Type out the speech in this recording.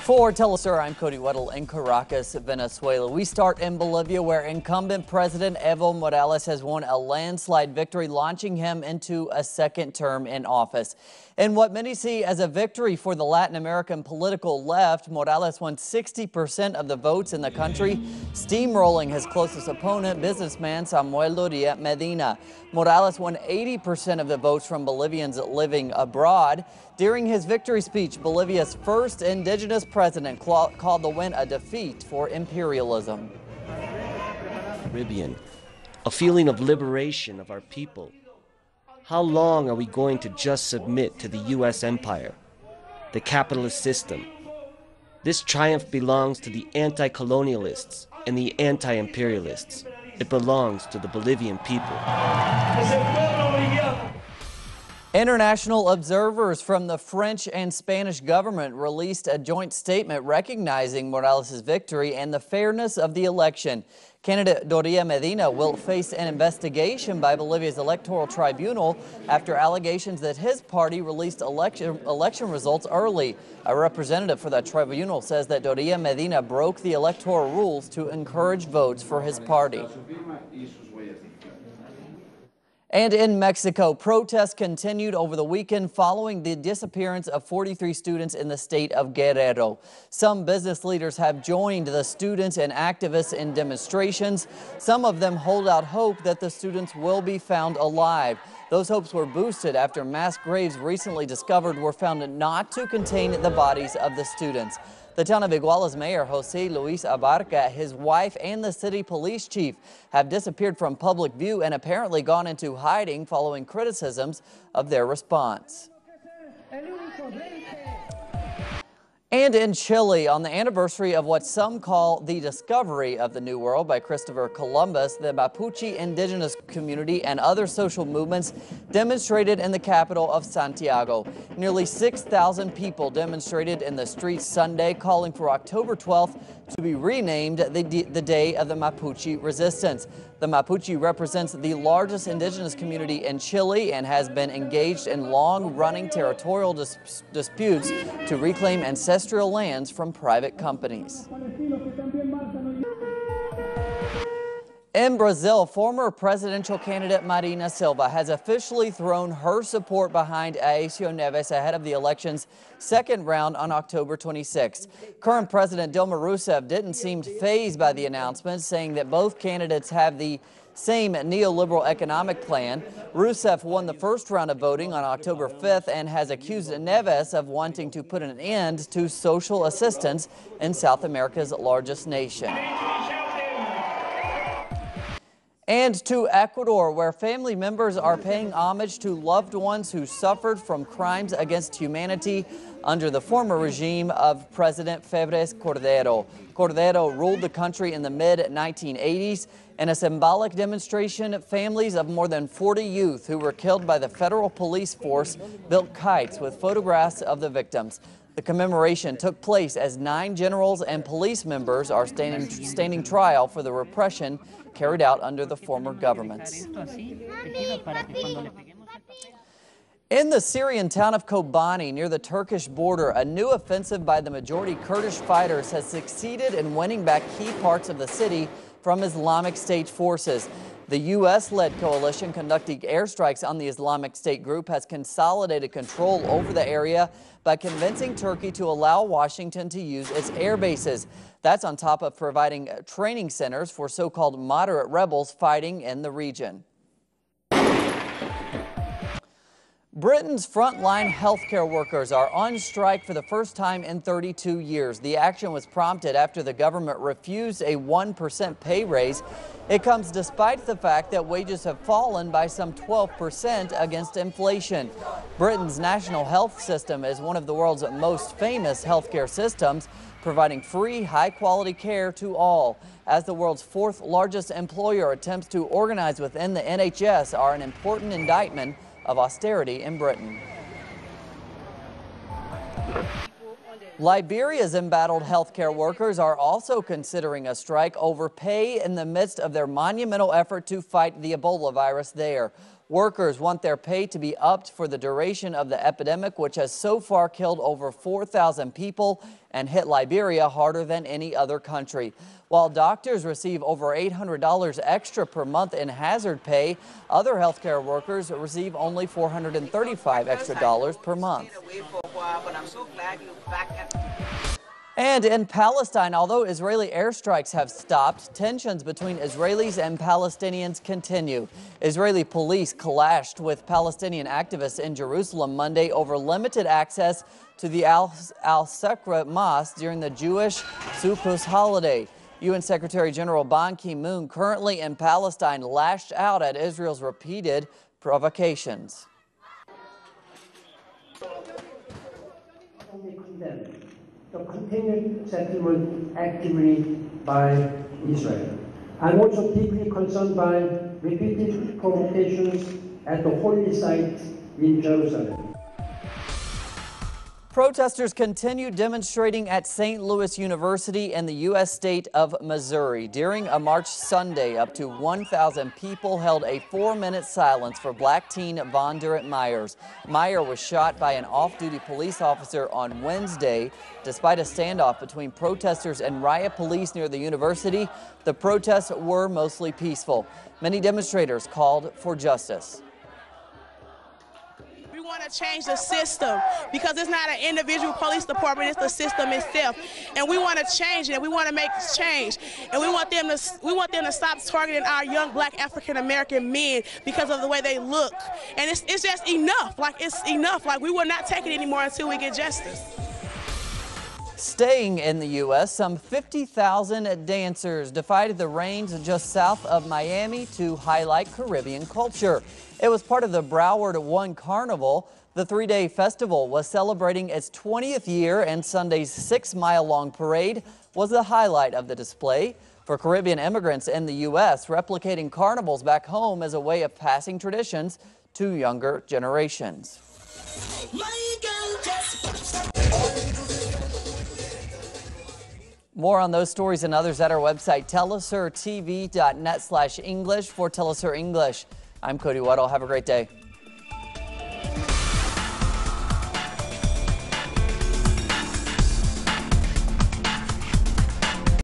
For Telesur, I'm Cody Weddle in Caracas, Venezuela. We start in Bolivia, where incumbent President Evo Morales has won a landslide victory, launching him into a second term in office. In what many see as a victory for the Latin American political left, Morales won 60% of the votes in the country, steamrolling his closest opponent, businessman Samuel Doria Medina. Morales won 80% of the votes from Bolivians living abroad. During his victory speech, Bolivia's first indigenous president called the win a defeat for imperialism. Caribbean, a feeling of liberation of our people. How long are we going to just submit to the U.S. empire, the capitalist system? This triumph belongs to the anti-colonialists and the anti-imperialists. It belongs to the Bolivian people. International observers from the French and Spanish government released a joint statement recognizing Morales' victory and the fairness of the election. Candidate Doria Medina will face an investigation by Bolivia's electoral tribunal after allegations that his party released election results early. A representative for the tribunal says that Doria Medina broke the electoral rules to encourage votes for his party. And in Mexico, protests continued over the weekend following the disappearance of 43 students in the state of Guerrero. Some business leaders have joined the students and activists in demonstrations. Some of them hold out hope that the students will be found alive. Those hopes were boosted after mass graves recently discovered were found not to contain the bodies of the students. The town of Iguala's mayor, Jose Luis Abarca, his wife, and the city police chief have disappeared from public view and apparently gone into hiding following criticisms of their response. And in Chile, on the anniversary of what some call the discovery of the New World by Christopher Columbus, the Mapuche indigenous community and other social movements demonstrated in the capital of Santiago. Nearly 6,000 people demonstrated in the streets Sunday, calling for October 12th to be renamed the Day of the Mapuche Resistance. The Mapuche represents the largest indigenous community in Chile and has been engaged in long-running territorial disputes to reclaim ancestral lands from private companies. In Brazil, former presidential candidate Marina Silva has officially thrown her support behind Aécio Neves ahead of the election's second round on October 26. Current President Dilma Rousseff didn't seem fazed by the announcement, saying that both candidates have the same neoliberal economic plan. Rousseff won the first round of voting on October 5th and has accused Neves of wanting to put an end to social assistance in South America's largest nation. And to Ecuador, where family members are paying homage to loved ones who suffered from crimes against humanity under the former regime of President Febres Cordero. Cordero ruled the country in the mid-1980s. In a symbolic demonstration, families of more than 40 youth who were killed by the federal police force built kites with photographs of the victims. The commemoration took place as 9 generals and police members are standing trial for the repression carried out under the former governments. In the Syrian town of Kobani, near the Turkish border, a new offensive by the majority Kurdish fighters has succeeded in winning back key parts of the city from Islamic State forces. The U.S.-led coalition conducting airstrikes on the Islamic State group has consolidated control over the area by convincing Turkey to allow Washington to use its air bases. That's on top of providing training centers for so-called moderate rebels fighting in the region. Britain's frontline healthcare workers are on strike for the first time in 32 years. The action was prompted after the government refused a 1% pay raise. It comes despite the fact that wages have fallen by some 12% against inflation. Britain's national health system is one of the world's most famous healthcare systems, providing free, high-quality care to all. As the world's 4th largest employer, attempts to organize within the NHS are an important indictment of austerity in Britain. Liberia's embattled healthcare workers are also considering a strike over pay in the midst of their monumental effort to fight the Ebola virus there. Workers want their pay to be upped for the duration of the epidemic, which has so far killed over 4,000 people and hit Liberia harder than any other country. While doctors receive over $800 extra per month in hazard pay, other healthcare workers receive only $435 extra per month. And in Palestine, although Israeli airstrikes have stopped, tensions between Israelis and Palestinians continue. Israeli police clashed with Palestinian activists in Jerusalem Monday over limited access to the Al-Aqsa Mosque during the Jewish Sukkot holiday. UN Secretary General Ban Ki-moon, currently in Palestine, lashed out at Israel's repeated provocations. The continued settlement activity by Israel. I'm also deeply concerned by repeated provocations at the holy site in Jerusalem. Protesters continue demonstrating at St. Louis University in the U.S. state of Missouri. During a march Sunday, up to 1,000 people held a 4-minute silence for black teen Von Durant Myers. Meyer was shot by an off-duty police officer on Wednesday. Despite a standoff between protesters and riot police near the university, the protests were mostly peaceful. Many demonstrators called for justice. We want to change the system because it's not an individual police department, it's the system itself. And we want to change it, we want to make change. And we want them to stop targeting our young black African American men because of the way they look. And it's just enough. It's enough. We will not take it anymore until we get justice. Staying in the U.S., some 50,000 dancers defied the rains just south of Miami to highlight Caribbean culture. It was part of the Broward One Carnival. The 3-day festival was celebrating its 20th year, and Sunday's 6-mile-long parade was the highlight of the display. For Caribbean immigrants in the U.S., replicating carnivals back home is a way of passing traditions to younger generations. More on those stories and others at our website, telesurtv.net/English. For Telesur English, I'm Cody Weddle. Have a great day.